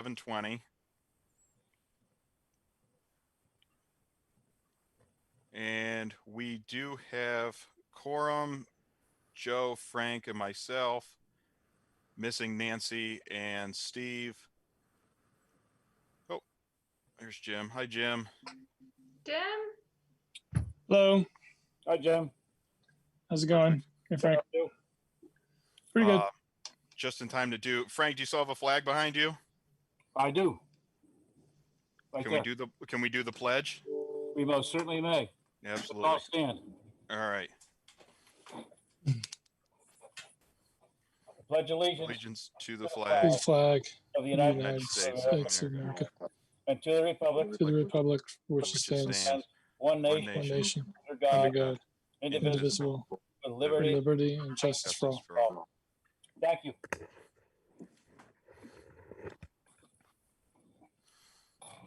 7:20. And we do have quorum, Joe, Frank, and myself, missing Nancy and Steve. Oh, there's Jim. Hi, Jim. Jim? Hello. Hi, Jim. How's it going? Hey, Frank. Pretty good. Just in time to do. Frank, do you still have a flag behind you? I do. Right can there. Can we do the pledge? We most certainly may. Absolutely. I'll stand. All right. Pledge allegiance. Allegiance to the flag. Of the United States of America. And to the republic. To the republic for which it stands. One nation. Under God. Indivisible. With liberty and justice for all. Thank you.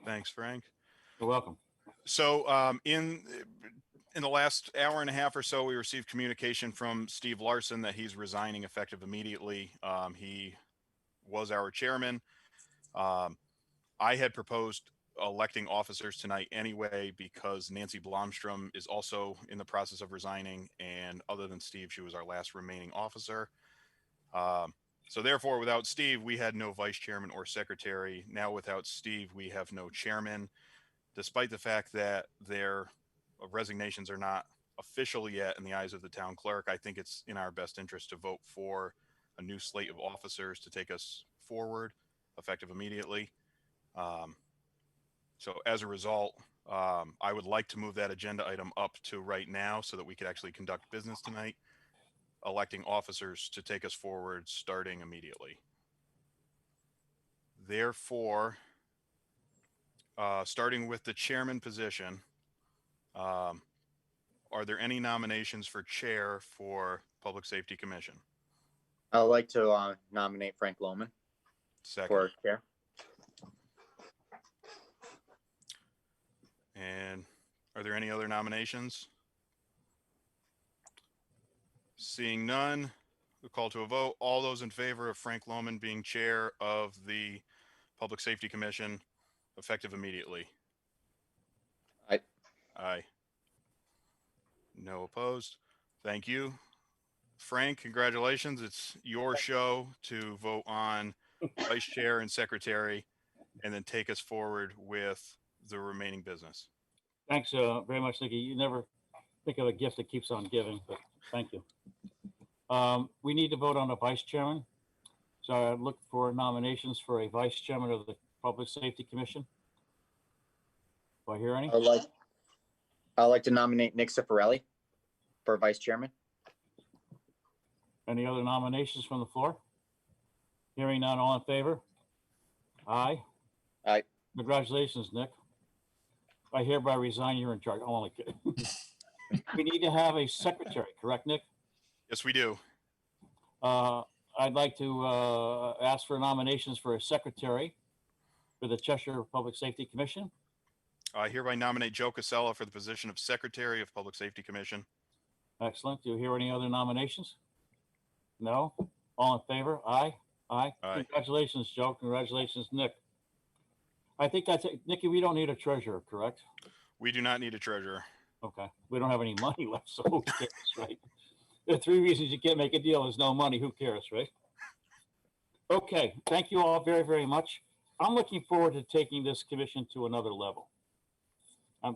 Thanks, Frank. You're welcome. So in the last hour and a half or so, we received communication from Steve Larson that he's resigning effective immediately. He was our chairman. I had proposed electing officers tonight anyway because Nancy Blomstrom is also in the process of resigning, and other than Steve, she was our last remaining officer. So therefore, without Steve, we had no vice chairman or secretary. Now without Steve, we have no chairman, despite the fact that their resignations are not official yet in the eyes of the town clerk. I think it's in our best interest to vote for a new slate of officers to take us forward, effective immediately. So as a result, I would like to move that agenda item up to right now so that we could actually conduct business tonight, electing officers to take us forward starting immediately. Therefore, starting with the chairman position, are there any nominations for chair for Public Safety Commission? I'd like to nominate Frank Lohman for chair. And are there any other nominations? Seeing none, we'll call to a vote. All those in favor of Frank Lohman being chair of the Public Safety Commission, effective immediately? Aye. Aye. No opposed. Thank you. Frank, congratulations. It's your show to vote on vice chair and secretary and then take us forward with the remaining business. Thanks very much, Nikki. You never think of a gift that keeps on giving, but thank you. We need to vote on a vice chairman. So I look for nominations for a vice chairman of the Public Safety Commission. Do I hear any? I'd like to nominate Nick Cifarelli for vice chairman. Any other nominations from the floor? Hearing none, all in favor? Aye. Aye. Congratulations, Nick. I hereby resign. You're in charge. I'm only kidding. We need to have a secretary, correct, Nick? Yes, we do. I'd like to ask for nominations for a secretary for the Cheshire Public Safety Commission. I hereby nominate Joe Casella for the position of Secretary of Public Safety Commission. Excellent. Do you hear any other nominations? No? All in favor? Aye. Aye. Aye. Congratulations, Joe. Congratulations, Nick. I think that's it. Nikki, we don't need a treasurer, correct? We do not need a treasurer. Okay. We don't have any money left, so who cares, right? There are three reasons you can't make a deal. There's no money. Who cares, right? Okay. Thank you all very, very much. I'm looking forward to taking this commission to another level.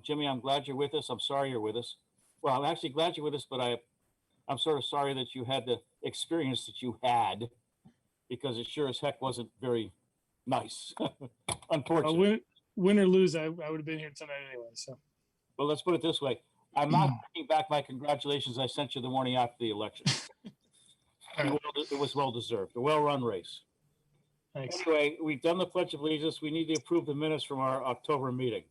Jimmy, I'm glad you're with us. I'm sorry you're with us. Well, I'm actually glad you're with us, but I'm sort of sorry that you had the experience that you had, because it sure as heck wasn't very nice. Unfortunately. Win or lose, I would have been here tonight anyway. So, well, let's put it this way. I'm not taking back my congratulations I sent you the morning after the election. It was well deserved. A well-run race. Thanks. Anyway, we've done the Pledge of Allegiance. We need to approve the minutes from our October meeting.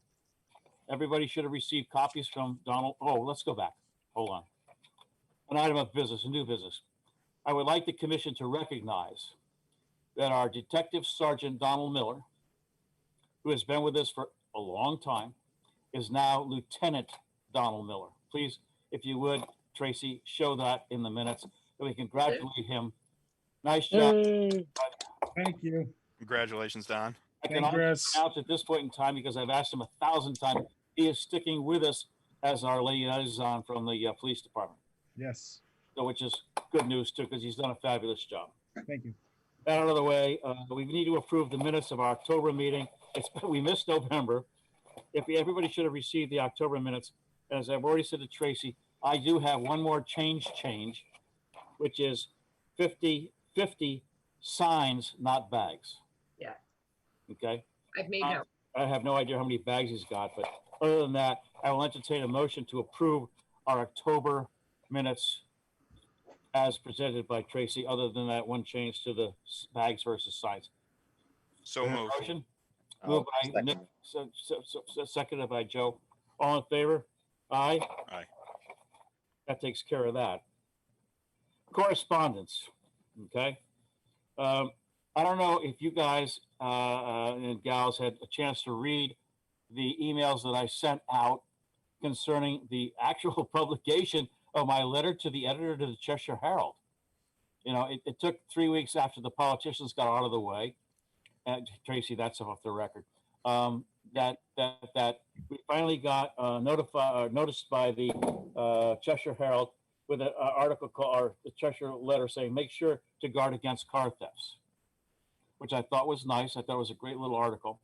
Everybody should have received copies from Donald. Oh, let's go back. Hold on. An item of business, a new business. I would like the commission to recognize that our Detective Sergeant Donald Miller, who has been with us for a long time, is now Lieutenant Donald Miller. Please, if you would, Tracy, show that in the minutes that we congratulate him. Nice job. Hey, thank you. Congratulations, Don. I can Thank you, also Chris. announce at this point in time, because I've asked him 1,000 times, he is sticking with us as our liaison from the police department. Yes. So, which is good news too, because he's done a fabulous job. Thank you. That out of the way, we need to approve the minutes of our October meeting. We missed November. Everybody should have received the October minutes. As I've already said to Tracy, I do have one more change, which is 50 signs, not bags. Yeah. Okay. I've made note. I have no idea how many bags he's got, but other than that, I will entertain a motion to approve our October minutes as presented by Tracy, other than that one change to the bags versus signs. So moved. Motion? I'll Moved by second. Nick, seconded by Joe. All in favor? Aye. Aye. That takes care of that. Correspondence, okay? I don't know if you guys and gals had a chance to read the emails that I sent out concerning the actual publication of my letter to the editor to the Cheshire Herald. You know, it took 3 weeks after the politicians got out of the way. And Tracy, that's off the record. That we finally got noticed by the Cheshire Herald with an article called, or the Cheshire letter saying, make sure to guard against car thefts, which I thought was nice. I thought it was a great little article.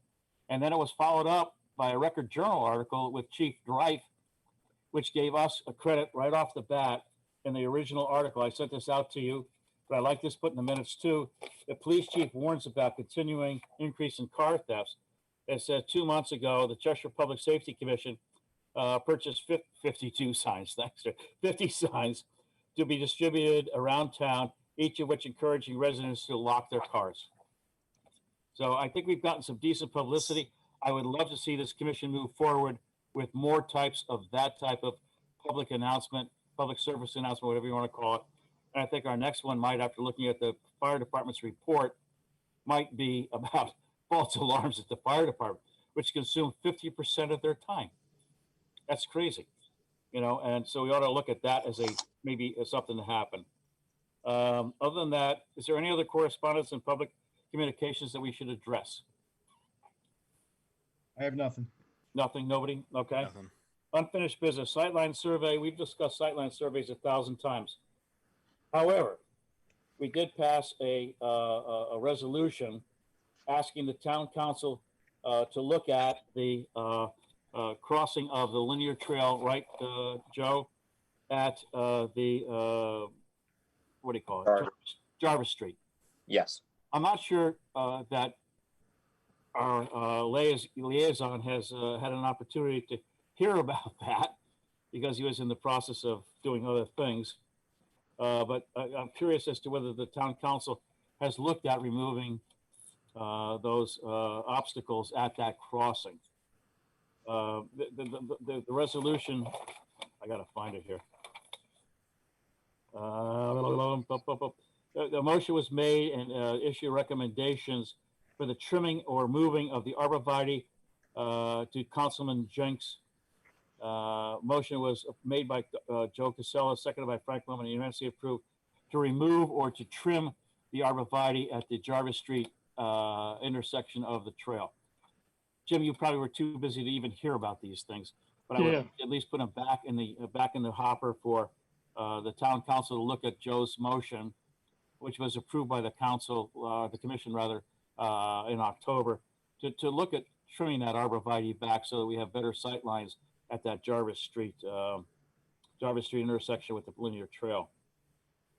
And then it was followed up by a Record Journal article with Chief Drive, which gave us a credit right off the bat in the original article. I sent this out to you, but I like this put in the minutes too. The police chief warns about continuing increase in car thefts. It said 2 months ago, the Cheshire Public Safety Commission purchased 52 signs, 50 signs to be distributed around town, each of which encouraging residents to lock their cars. So I think we've gotten some decent publicity. I would love to see this commission move forward with more types of that type of public announcement, public service announcement, whatever you want to call it. And I think our next one might, after looking at the fire department's report, might be about false alarms at the fire department, which consume 50% of their time. That's crazy, you know, and so we ought to look at that as maybe something to happen. Other than that, is there any other correspondence and public communications that we should address? I have nothing. Nothing, nobody? Okay. Nothing. Unfinished business, sightline survey. We've discussed sightline surveys 1,000 times. However, we did pass a resolution asking the town council to look at the crossing of the linear trail, right, Joe, at the, what do you call it? Jarvis Street. Yes. I'm not sure that our liaison has had an opportunity to hear about that because he was in the process of doing other things. But I'm curious as to whether the town council has looked at removing those obstacles at that crossing. The resolution, I got to find it here. The motion was made and issue recommendations for the trimming or moving of the arborvitae to Councilman Jenks. Motion was made by Joe Casella, seconded by Frank Lemon, and unanimously approved to remove or to trim the arborvitae at the Jarvis Street intersection of the trail. Jim, you probably were too busy to even hear about these things, but I would at least put them back in the hopper for the town council to look at Joe's motion, which was approved by the council, the commission rather, in October, to look at trimming that arborvitae back so that we have better sight lines at that Jarvis Street intersection with the linear trail.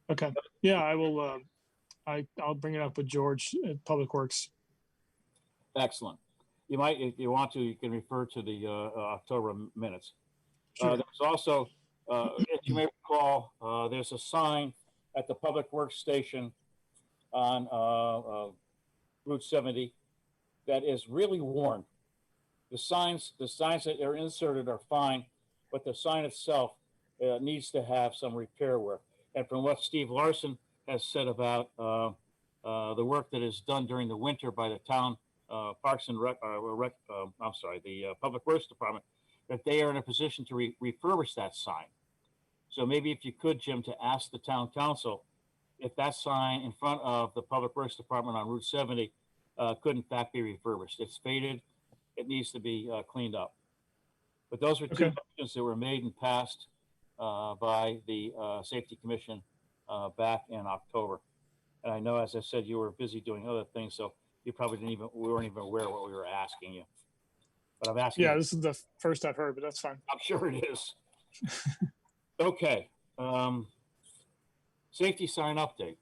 Okay. Yeah, I will. I'll bring it up with George at Public Works. Excellent. You might, if you want to, you can refer to the October minutes. Sure. There's also, if you may recall, there's a sign at the Public Works station on Route 70 that is really worn. The signs that are inserted are fine, but the sign itself needs to have some repair work. And from what Steve Larson has said about the work that is done during the winter by the town Parks and the Public Works Department, that they are in a position to refurbish that sign. So maybe if you could, Jim, to ask the town council if that sign in front of the Public Works Department on Route 70 could in fact be refurbished. It's faded. It needs to be cleaned up. But those were two Okay. motions that were made and passed by the Safety Commission back in October. And I know, as I said, you were busy doing other things, so you probably we weren't even aware of what we were asking you. But I'm asking. Yeah, you, this is the first I've heard, but that's fine. I'm sure it is. Okay. Safety sign update.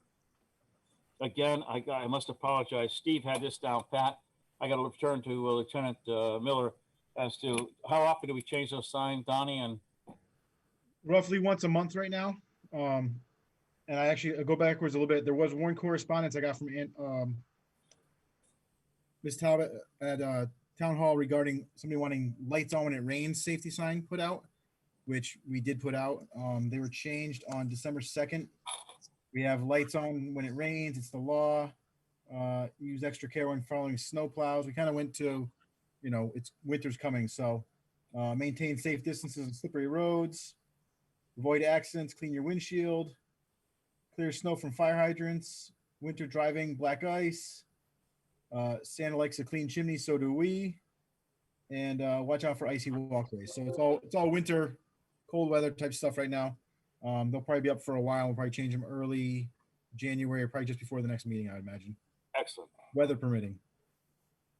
Again, I must apologize. Steve had this down pat. I got to return to Lieutenant Miller as to how often do we change those signs, Donnie? And roughly once a month right now. And I actually go backwards a little bit. There was one correspondence I got from Ms. Talbot at Town Hall regarding somebody wanting lights on when it rains safety sign put out, which we did put out. They were changed on December 2nd. We have lights on when it rains. It's the law. Use extra care when following snow plows. We kind of went to, it's winter's coming. So maintain safe distances on slippery roads. Avoid accidents, clean your windshield, clear snow from fire hydrants, winter driving, black ice. Santa likes a clean chimney, so do we. And watch out for icy walkways. So it's all winter, cold weather type stuff right now. They'll probably be up for a while. We'll probably change them early January or probably just before the next meeting, I would imagine. excellent. Weather permitting.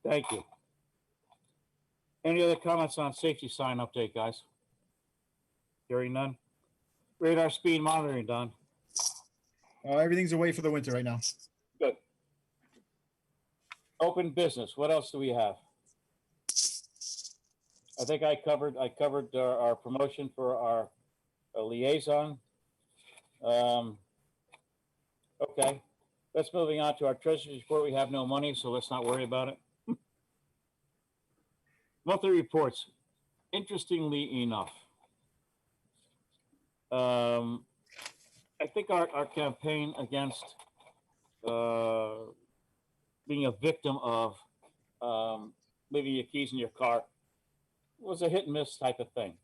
Thank you. Any other comments on safety sign update, guys? Hearing none. Radar speed monitoring, Don. Everything's away for the winter right now. Good. Open business. What else do we have? I think I covered our promotion for our liaison. Okay. Let's moving on to our Treasury Report. We have no money, so let's not worry about it. Monthly reports. Interestingly enough, I think our campaign against being a victim of leaving your keys in your car was a hit and miss type of thing.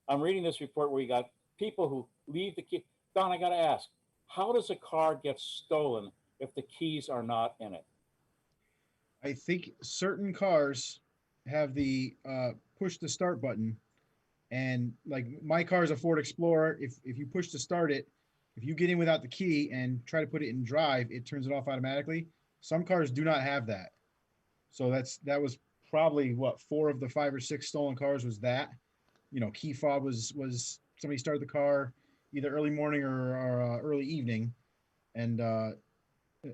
I'm reading this report where you got people who leave the key. Don, I got to ask, how does a car get stolen if the keys are not in it? I think certain cars have the push to start button. And like my car is a Ford Explorer. If you push to start it, if you get in without the key and try to put it in drive, it turns it off automatically. Some cars do not have that. So that was probably what 4 of the 5 or 6 stolen cars was that. Key fob was somebody started the car either early morning or early evening, and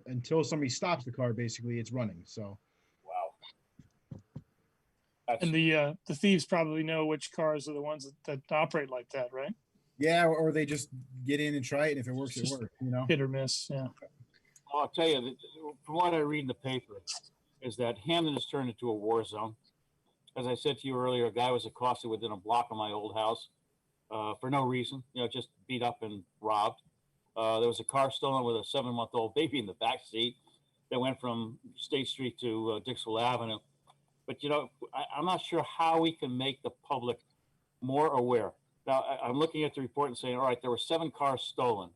until somebody stops the car, basically it's running. So. Wow. And the thieves probably know which cars are the ones that operate like that, right? Yeah, or they just get in and try it, and if it works, it works. Hit or miss. Yeah. Well, I'll tell you, from what I read in the paper, is that Hamden has turned into a war zone. As I said to you earlier, a guy was accosted within a block of my old house for no reason, just beat up and robbed. There was a car stolen with a 7-month-old baby in the back seat that went from State Street to Dixwell Avenue. But, I'm not sure how we can make the public more aware. Now, I'm looking at the report and saying, all right, there were 7 cars stolen.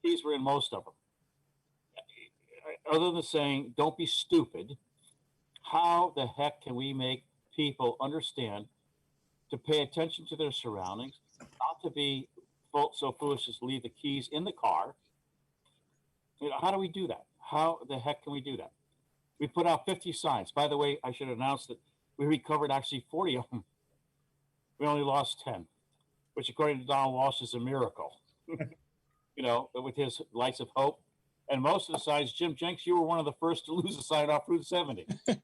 These were in most of them. Other than saying, don't be stupid, how the heck can we make people understand to pay attention to their surroundings, not to be so foolish as to leave the keys in the car? How do we do that? How the heck can we do that? We put out 50 signs. By the way, I should announce that we recovered actually 40 of them. We only lost 10, which according to Donald Walsh is a miracle. With his lights of hope. And most of the signs, Jim Jenks, you were one of the first to lose a sign off Route 70. I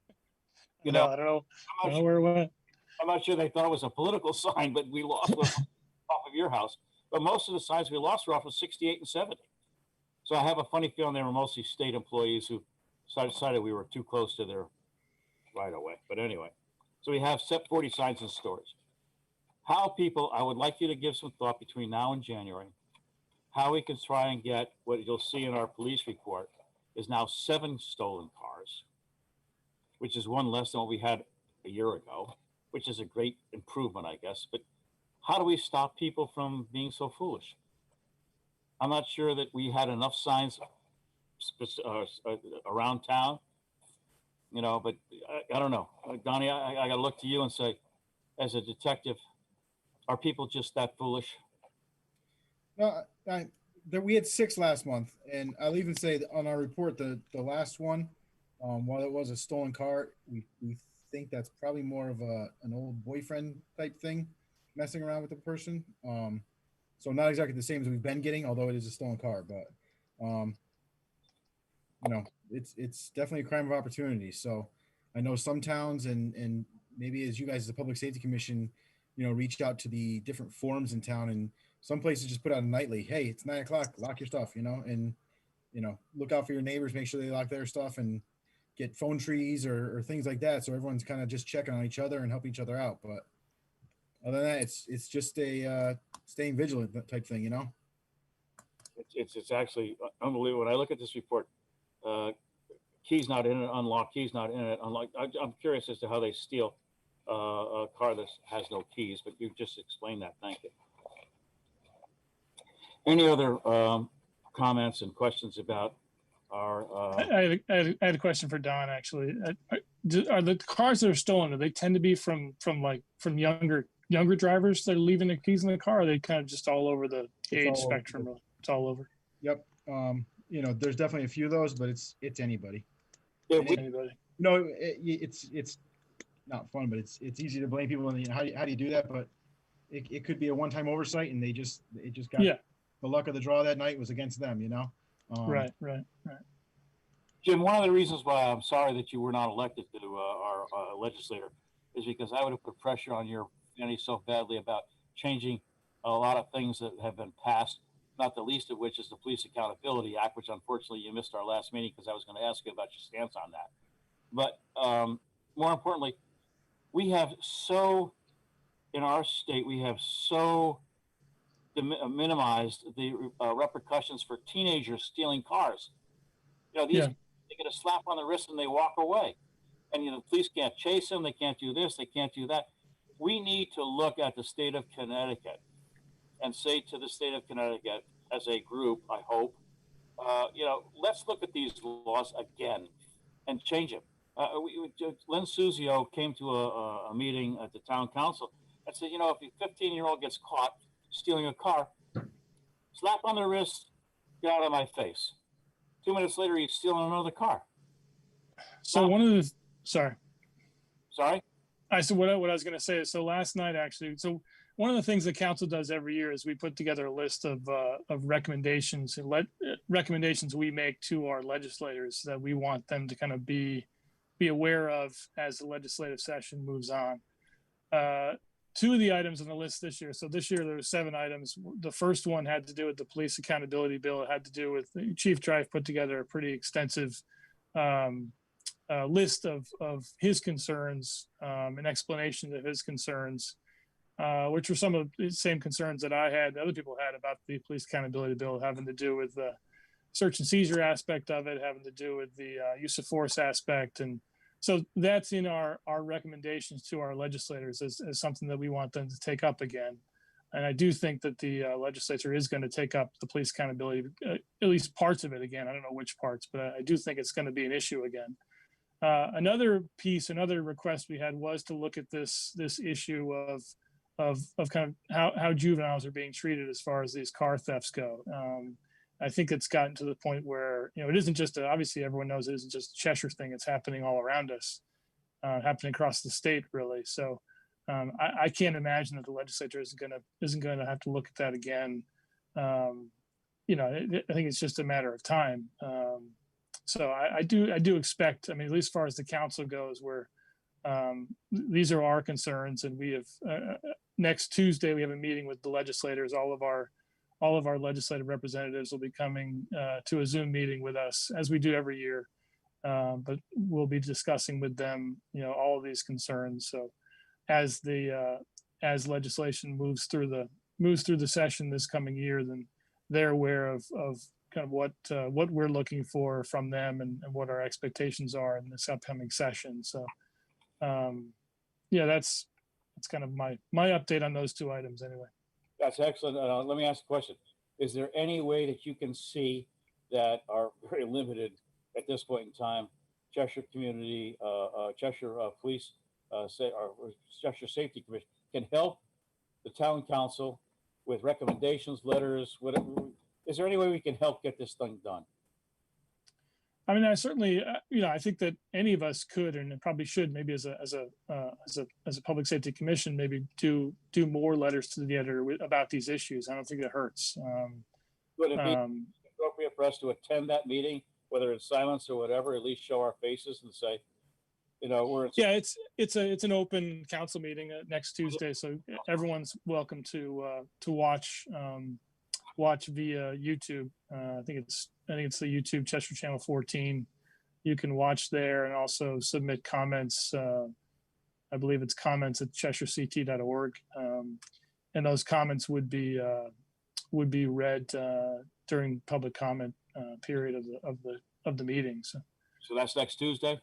don't know where it went. I'm not sure they thought it was a political sign, but we lost one off of your house. But most of the signs we lost were off of 68 and 70. So I have a funny feeling they were mostly state employees who decided we were too close to their right of way. But anyway, so we have set 40 signs in storage. How people, I would like you to give some thought between now and January, how we can try and get what you'll see in our police report is now 7 stolen cars, which is 1 less than what we had a year ago, which is a great improvement, I guess. But how do we stop people from being so foolish? I'm not sure that we had enough signs around town, you know, but I don't know. Donnie, I got to look to you and say, as a detective, are people just that foolish? No, we had 6 last month, and I'll even say that on our report, the last one, while it was a stolen car, we think that's probably more of an old boyfriend type thing, messing around with the person. So not exactly the same as we've been getting, although it is a stolen car, but you know, it's definitely a crime of opportunity. So I know some towns and maybe as you guys as the Public Safety Commission, you know, reached out to the different forums in town, and some places just put out a nightly, hey, it's 9 o'clock, lock your stuff, you know, and you know, look out for your neighbors, make sure they lock their stuff, and get phone trees or things like that. So everyone's kind of just checking on each other and helping each other out. But other than that, it's just a staying vigilant type thing, you know. It's actually unbelievable. When I look at this report, keys not in it, unlocked, keys not in it, unlocked. I'm curious as to how they steal a car that has no keys, but you just explained that. Thank you. Any other comments and questions about our? I had a question for Don, actually. Are the cars that are stolen, do they tend to be from younger drivers that are leaving their keys in the car? Or are they kind of just all over the age spectrum? It's all over. Yep. You know, there's definitely a few of those, but it's anybody. Yeah, Anybody? No, it's not fun, but it's easy to blame people. And how do you do that? But it could be a one-time oversight, and it just got the luck of the draw that night was against them. You know. Right. Jim, one of the reasons why I'm sorry that you were not elected to our legislator is because I would have put pressure on your family so badly about changing a lot of things that have been passed, not the least of which is the Police Accountability Act, which unfortunately you missed our last meeting because I was going to ask you about your stance on that. But more importantly, we have in our state, we have minimized the repercussions for teenagers stealing cars. You know, they get a slap on the wrist and they walk away. And, you know, the police can't chase them. They can't do this. They can't do that. We need to look at the state of Connecticut and say to the state of Connecticut as a group, I hope, you know, let's look at these laws again and change them. Lynn Suzio came to a meeting at the town council and said, you know, if a 15-year-old gets caught stealing a car, slap on the wrist, get out of my face. 2 minutes later, he's stealing another car. So sorry. I said what I was going to say is, so last night actually, so one of the things the council does every year is we put together a list of recommendations and recommendations we make to our legislators that we want them to kind of be aware of as the legislative session moves on. 2 of the items on the list this year. So this year there were 7 items. The first one had to do with the police accountability bill. It had to do with Chief Drive put together a pretty extensive list of his concerns, an explanation of his concerns, which were some of the same concerns that I had, other people had about the police accountability bill, having to do with the search and seizure aspect of it, having to do with the use of force aspect. And so that's in our recommendations to our legislators as something that we want them to take up again. And I do think that the legislature is going to take up the police accountability, at least parts of it again. I don't know which parts, but I do think it's going to be an issue again. Another request we had was to look at this issue of kind of how juveniles are being treated as far as these car thefts go. I think it's gotten to the point where, you know, it isn't just obviously everyone knows it isn't just a Cheshire thing. It's happening all around us, happening across the state, really. So I can't imagine that the legislature isn't going to have to look at that again. You know, I think it's just a matter of time. So I do expect, I mean, at least as far as the council goes, where these are our concerns, and we have next Tuesday we have a meeting with the legislators. All of our legislative representatives will be coming to a Zoom meeting with us, as we do every year. But we'll be discussing with them, you know, all of these concerns. So as legislation moves through the session this coming year, then they're aware of kind of what we're looking for from them and what our expectations are in this upcoming session. So yeah, that's kind of my update on those 2 items anyway. That's excellent. Let me ask a question. Is there any way that you can see that are very limited at this point in time. Cheshire Community, Cheshire Police, or Cheshire Safety Commission can help the town council with recommendations, letters, whatever. Is there any way we can help get this thing done? I mean, I certainly, I think that any of us could, and probably should, maybe as a public safety commission, maybe do more letters to the editor about these issues. I don't think it hurts. Would it be appropriate for us to attend that meeting, whether it's silence or whatever, at least show our faces and say, we're it's an open council meeting next Tuesday, so everyone's welcome to watch via YouTube. I think it's the YouTube Cheshire Channel 14. You can watch there and also submit comments. I believe it's comments at cheshirect.org, and those comments would be read during public comment period of the meeting. So that's next Tuesday.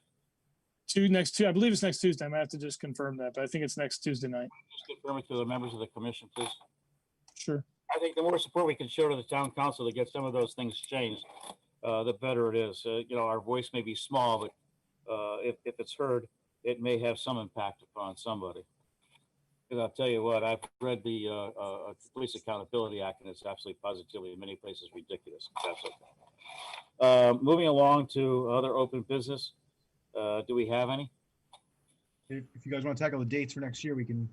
I believe it's next Tuesday. I might have to just confirm that, but I think it's next Tuesday night. Just confirm it to the members of the commission, please. Sure. I think the more support we can show to the town council to get some of those things changed, the better it is. Our voice may be small, but if it's heard, it may have some impact upon somebody. And I'll tell you what, I've read the Police Accountability Act, and it's absolutely positively in many places ridiculous. That's okay. Moving along to other open business. Do we have any? If you guys want to tackle the dates for next year, we can.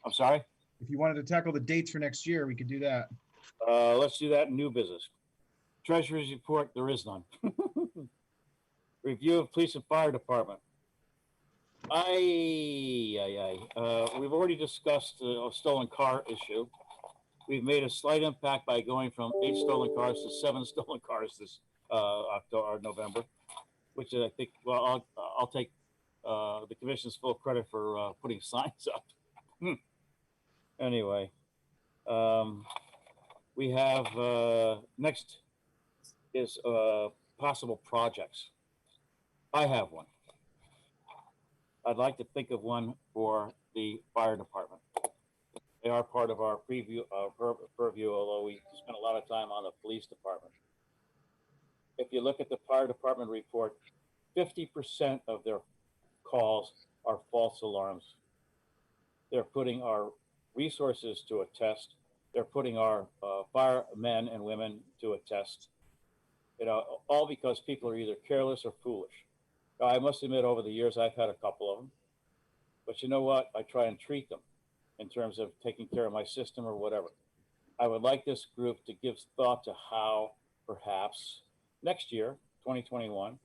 I'm sorry? If you wanted to tackle the dates for next year, we could do that. Let's do that in new business. Treasury's report, there is none. Review of police and fire department. We've already discussed the stolen car issue. We've made a slight impact by going from 8 stolen cars to 7 stolen cars this October or November, which I think, well, I'll take the commission's full credit for putting signs up. Anyway, we have next is possible projects. I have one. I'd like to think of one for the fire department. They are part of our purview, although we spent a lot of time on the police department. If you look at the fire department report, 50% of their calls are false alarms. They're putting our resources to a test. They're putting our firemen and women to a test. All because people are either careless or foolish. Now, I must admit, over the years, I've had a couple of them. But you know what? I try and treat them in terms of taking care of my system or whatever. I would like this group to give thought to how perhaps next year, 2021,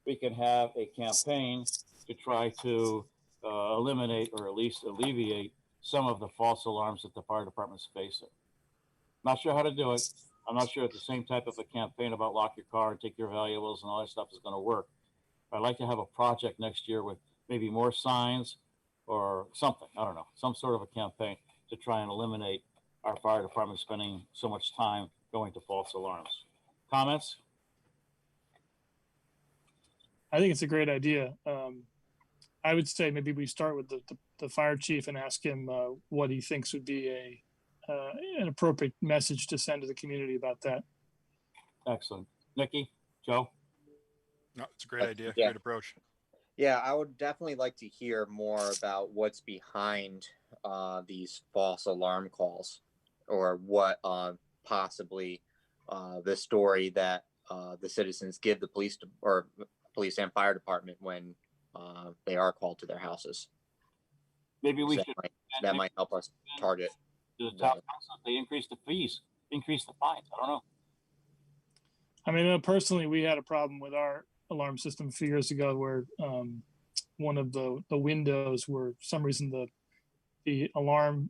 we can have a campaign to try to eliminate or at least alleviate some of the false alarms that the fire department's facing. Not sure how to do it. I'm not sure if the same type of a campaign about lock your car and take your valuables and all that stuff is going to work. I'd like to have a project next year with maybe more signs or something. I don't know, some sort of a campaign to try and eliminate our fire department spending so much time going to false alarms. Comments? I think it's a great idea. I would say maybe we start with the fire chief and ask him what he thinks would be an appropriate message to send to the community about that. Excellent. Nikki, Joe? No, it's a great idea. Yeah. Great approach. Yeah, I would definitely like to hear more about what's behind these false alarm calls, or what possibly the story that the citizens give the police and fire department when they are called to their houses. Maybe we should. That might help us target. To the town council, they increase the fees, increase the fines. I don't know. I mean, personally, we had a problem with our alarm system a few years ago where one of the windows were, for some reason, the alarm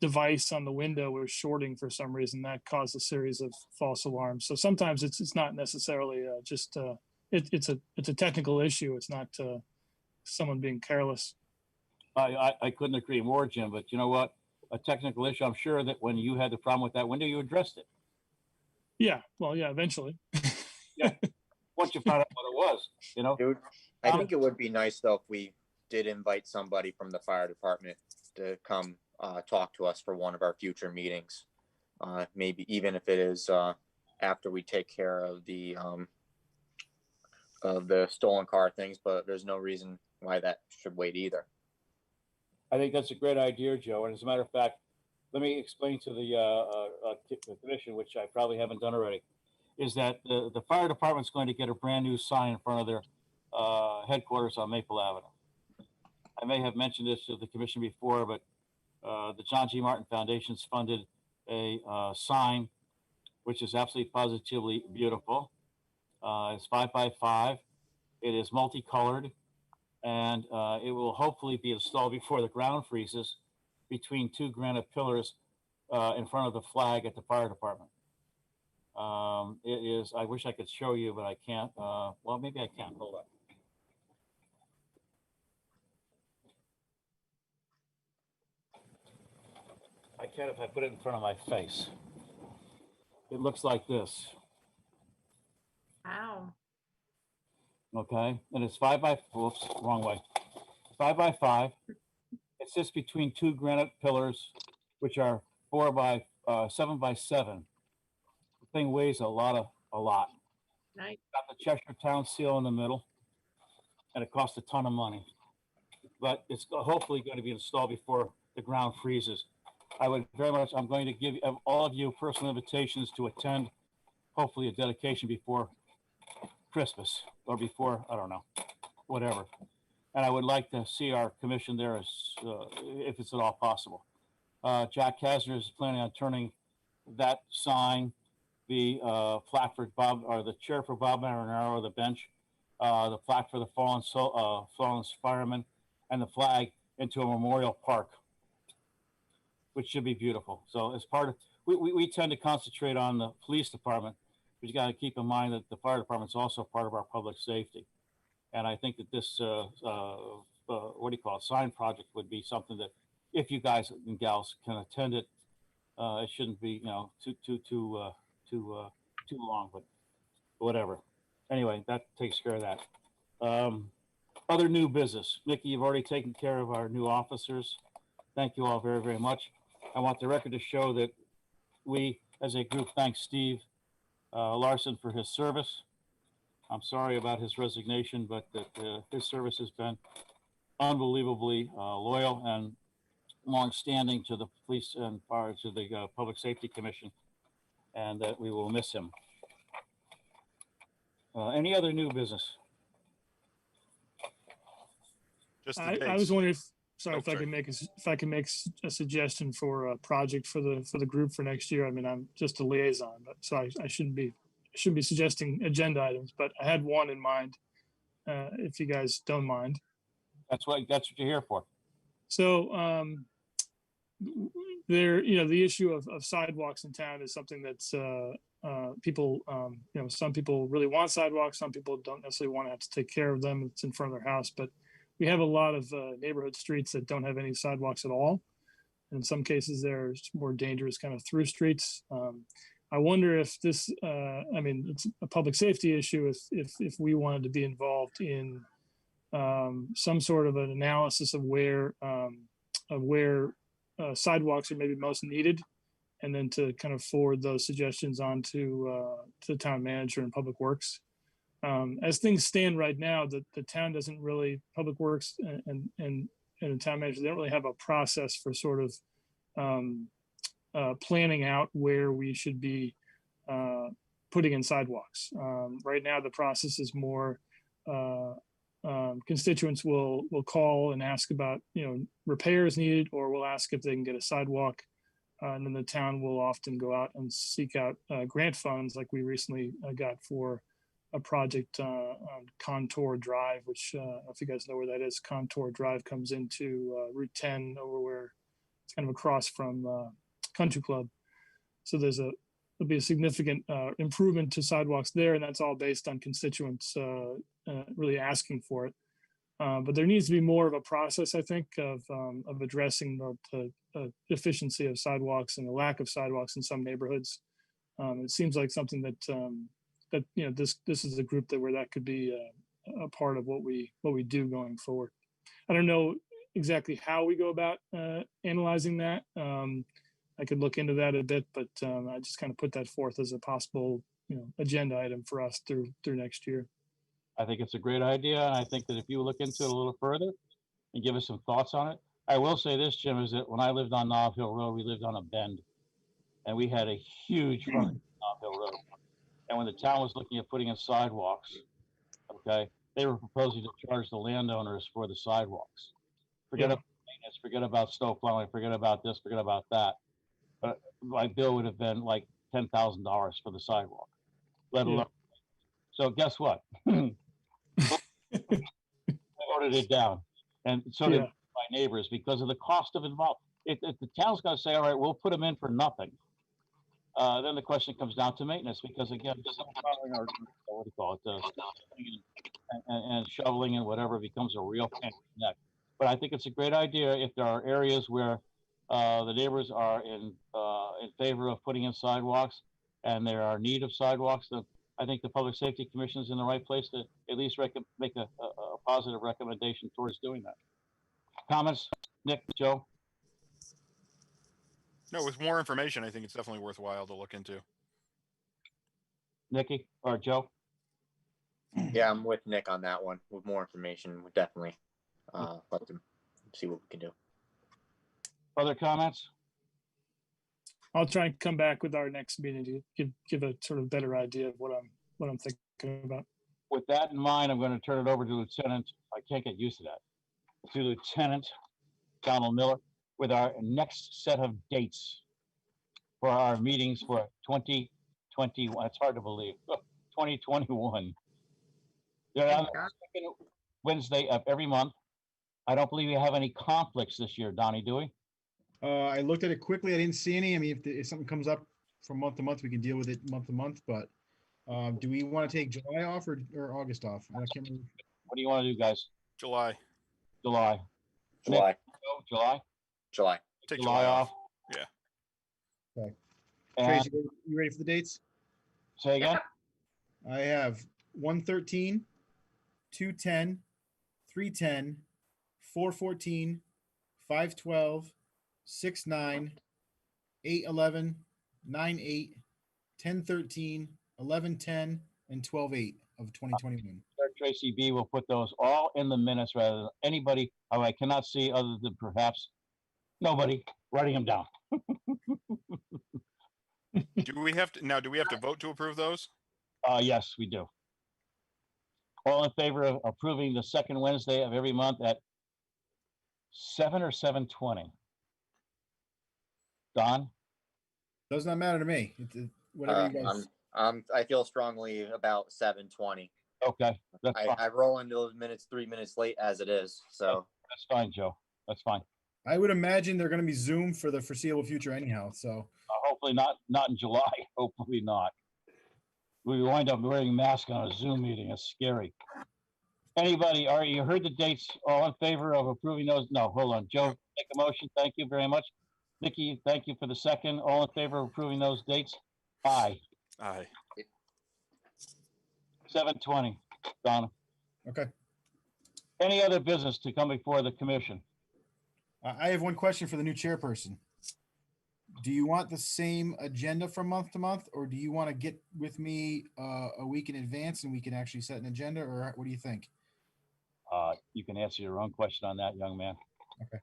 device on the window was shorting for some reason. That caused a series of false alarms. So sometimes it's not necessarily just it's a technical issue. It's not someone being careless. I couldn't agree more, Jim. But you know what? A technical issue. I'm sure that when you had the problem with that window, you addressed it. Yeah. Well, yeah. Eventually. Yeah. Once you found out what it was, Dude, I think it would be nice though if we did invite somebody from the fire department to come talk to us for one of our future meetings. Maybe even if it is after we take care of the stolen car things, but there's no reason why that should wait either. I think that's a great idea, Joe. And as a matter of fact, let me explain to the commission, which I probably haven't done already, is that the fire department's going to get a brand new sign in front of their headquarters on Maple Avenue. I may have mentioned this to the commission before, but the John G. Martin Foundation's funded a sign, which is absolutely positively beautiful. It's 5x5. It is multicolored, and it will hopefully be installed before the ground freezes between two granite pillars in front of the flag at the fire department. It is, I wish I could show you, but I can't. Well, maybe I can. Hold on. I can if I put it in front of my face. It looks like this. Wow. Okay, and it's 5x, whoops, wrong way. 5x5. It sits between two granite pillars, which are 7x7. The thing weighs a lot. Nice. Got the Cheshire Town seal in the middle, and it costs a ton of money. But it's hopefully going to be installed before the ground freezes. I would very much, I'm going to give all of you personal invitations to attend, hopefully a dedication before Christmas or before, I don't know, whatever. And I would like to see our commission there as, if it's at all possible. Jack Kasner is planning on turning that sign, the plaque for Bob, or the chair for Bob Marinaro, the bench, the plaque for the fallen firemen, and the flag into a memorial park, which should be beautiful. So as part of, we tend to concentrate on the police department, but you got to keep in mind that the fire department is also part of our public safety. And I think that this, what do you call it, sign project would be something that if you guys and gals can attend it, it shouldn't be, too long, but whatever. Anyway, that takes care of that. Other new business. Nikki, you've already taken care of our new officers. Thank you all very, very much. I want the record to show that we, as a group, thank Steve Larson for his service. I'm sorry about his resignation, but that his service has been unbelievably loyal and long-standing to the police and fire, to the Public Safety Commission, and that we will miss him. Any other new business? Just the I was dates. wondering if, sorry, Oh, if I sorry. can make a suggestion for a project for the group for next year. I mean, I'm just a liaison, but so I shouldn't be suggesting agenda items, but I had one in mind, if you guys don't mind. That's what you're here for. So the issue of sidewalks in town is something that's people, some people really want sidewalks. Some people don't necessarily want to have to take care of them. It's in front of their house, but we have a lot of neighborhood streets that don't have any sidewalks at all. In some cases, there's more dangerous kind of through streets. I wonder if this, it's a public safety issue. If we wanted to be involved in some sort of an analysis of where sidewalks are maybe most needed, and then to kind of forward those suggestions on to the town manager and Public Works. As things stand right now, the town doesn't really, Public Works and the town manager, they don't really have a process for sort of planning out where we should be putting in sidewalks. Right now, the process is more constituents will call and ask about repairs needed, or will ask if they can get a sidewalk, and then the town will often go out and seek out grant funds, like we recently got for a project on Contour Drive, which if you guys know where that is. Contour Drive comes into Route 10 over where it's kind of across from Country Club. So there'll be a significant improvement to sidewalks there, and that's all based on constituents really asking for it. But there needs to be more of a process, I think, of addressing the efficiency of sidewalks and the lack of sidewalks in some neighborhoods. It seems like something that this is a group where that could be a part of what we do going forward. I don't know exactly how we go about analyzing that. I could look into that a bit, but I just kind of put that forth as a possible, agenda item for us through next year. I think it's a great idea, and I think that if you look into it a little further and give us some thoughts on it. I will say this, Jim, is that when I lived on Knob Hill Road, we lived on a bend, and we had a huge front on Knob Hill Road. And when the town was looking at putting in sidewalks, okay, they were proposing to charge the landowners for the sidewalks. Forget Yeah. about maintenance, forget about snow plowing, forget about this, forget about that. But my bill would have been like $10,000 for the sidewalk, let alone. So guess what? I voted it down, and so did my neighbors because of the cost of involved. If the town's going to say, all right, we'll put them in for nothing, then the question comes down to maintenance because again, plowing or what do you call it, and shoveling and whatever becomes a real pain in the neck. But I think it's a great idea if there are areas where the neighbors are in favor of putting in sidewalks and there are need of sidewalks. Then I think the Public Safety Commission is in the right place to at least make a positive recommendation towards doing that. Comments, Nick, Joe? No, with more information, I think it's definitely worthwhile to look into. Nikki or Joe? Yeah, I'm with Nick on that one. With more information, we'll definitely let them see what we can do. Other comments? I'll try and come back with our next meeting to give a sort of better idea of what I'm thinking about. With that in mind, I'm going to turn it over to Lieutenant. I can't get used to that. To Lieutenant Donald Miller with our next set of dates for our meetings for 2021. It's hard to believe. 2021. They're on the second Wednesday of every month. I don't believe we have any conflicts this year, Donnie, do we? I looked at it quickly. I didn't see any. I mean, if something comes up from month to month, we can deal with it month to month. But do we want to take July off or August off? I can't remember. What do you want to do, guys? July. July. July. Nick, July? July. Take July off. Yeah. Okay. And Tracy, you ready for the dates? say again? I have 113, 210, 310, 414, 512, 69, 811, 98, 1013, 1110, and 128 of 2021. Tracy B will put those all in the minutes rather than anybody who I cannot see other than perhaps nobody writing them down. Do we have to vote to approve those? Yes, we do. All in favor of approving the second Wednesday of every month at 7 or 7:20? Don? Does not matter to me. Whatever you guys. I feel strongly about 7:20. Okay, that's fine. I roll into those minutes 3 minutes late as it is. So That's fine, Joe. That's fine. I would imagine they're going to be Zoom for the foreseeable future anyhow. So Hopefully not in July. Hopefully not. We wind up wearing masks on a Zoom meeting. It's scary. Anybody, all right, you heard the dates. All in favor of approving those? No, hold on. Joe, make a motion. Thank you very much. Nikki, thank you for the second. All in favor of approving those dates? Aye. Aye. 7:20. Donna. okay. Any other business to come before the commission? I have one question for the new chairperson. Do you want the same agenda from month to month, or do you want to get with me a week in advance and we can actually set an agenda, or what do you think? You can answer your own question on that, young man. Okay.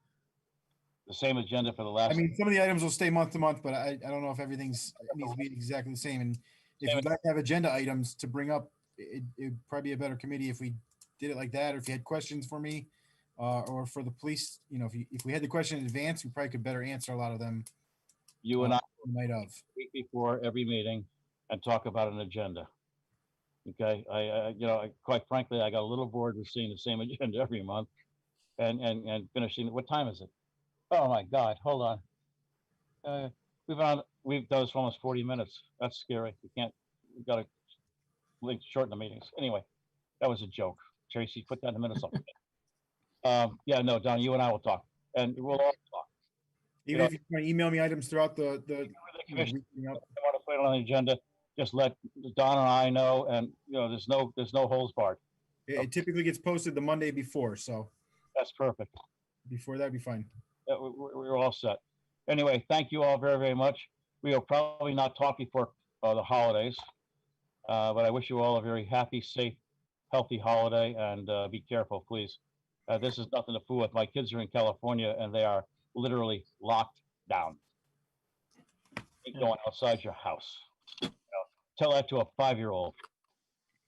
The same agenda for the last. I mean, some of the items will stay month to month, but I don't know if everything's needs to be exactly the same. And if you'd like to have agenda items to bring up, it'd probably be a better committee if we did it like that, or if you had questions for me, or for the police, if we had the question in advance, we probably could better answer a lot of them. You and I Night of. week before every meeting and talk about an agenda. Okay, I quite frankly, I got a little bored with seeing the same agenda every month and finishing. What time is it? Oh my God, hold on. We've done this for almost 40 minutes. That's scary. We've got to shorten the meetings. Anyway, that was a joke. Tracy, put that in the minutes. Yeah, no, Don, you and I will talk, and we'll all talk. Even if you want to email me items throughout the Commission, I want to put it on the agenda. Just let Don and I know, and there's no holds barred. It typically gets posted the Monday before, so That's perfect. before that'd be fine. We're all set. Anyway, thank you all very, very much. We will probably not talk before the holidays, but I wish you all a very happy, safe, healthy holiday, and be careful, please. This is nothing to fool with. My kids are in California, and they are literally locked down. Ain't going outside your house. You know, tell that to a 5-year-old.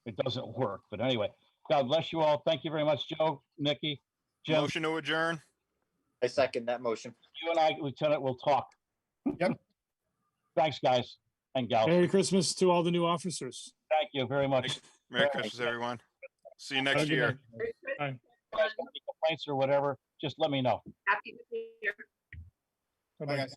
It doesn't work. But anyway, God bless you all. Thank you very much, Joe, Nikki, Jim. Motion to adjourn. I second that motion. You and I, Lieutenant, will talk. Yep. Thanks, guys and gals. Merry Christmas to all the new officers. Thank you very much. Merry Christmas, everyone. See you Have a next good year. night. Very good. Bye. If you guys have any complaints or whatever, just let me know. Happy New Year. Bye, Bye-bye. guys.